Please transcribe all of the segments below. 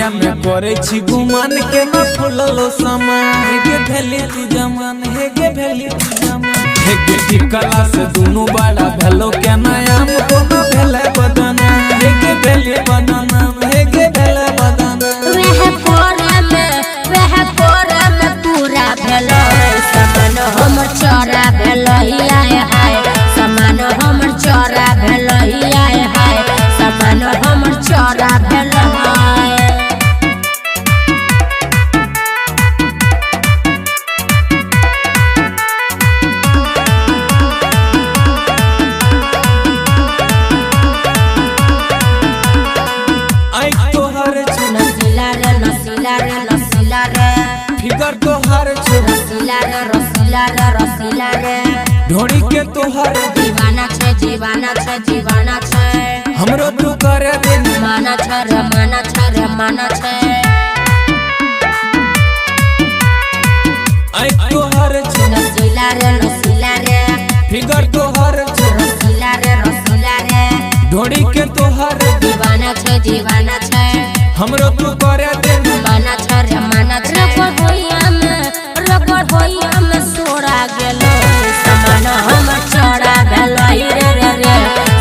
रहिया में करे छी गुमान के न फुललो समान हेगे भेली तू जमान हेगे भेली तू जमान हेगे टिकला से दुनु बड़ा भेलो के नाम कोनो भेले बदना हेगे भेली बदना हेगे भेले बदना वह कोरा में पूरा भेलो समान हमर चोरा भेलो हाय हाय समान हमर चोरा भेलो हाय हाय समान हमर चोरा भेलो हाय फिगर तोहर रसीला रे ढोड़ी के तोहर दीवाना छे हमरो तू करे दे माना छे आई तोहर रसीला रे फिगर तोहर रसीला रे ढोड़ी के तोहर दीवाना छे हमरो तू करे दे माना छे रगड़ होइया में सोरा गेलो समान हमर चोरा भेलो रे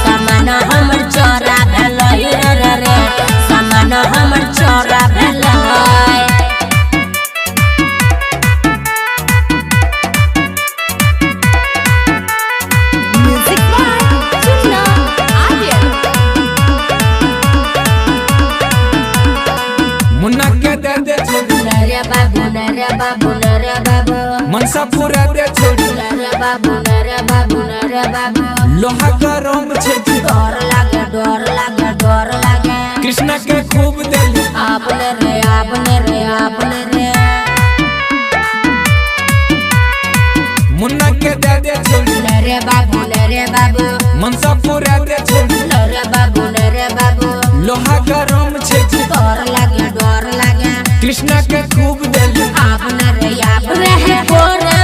समान हमर चोरा भेलो रे समान हमर चोरा भेलो म्यूजिक बाय सुना आर्यन मुन्ना के दे रे बाबू मनसा पूरा दे छोड़ी रे बाबू लोहा गरम छे डर लागे कृष्णा के खूब दिल आपने रे मुन्ना के दे छोड़ी रे बाबू मनसा पूरा दे छोड़ी रे बाबू लोहा गरम छे डर लागे कृष्णा के खूब दिल आपने रे कोरा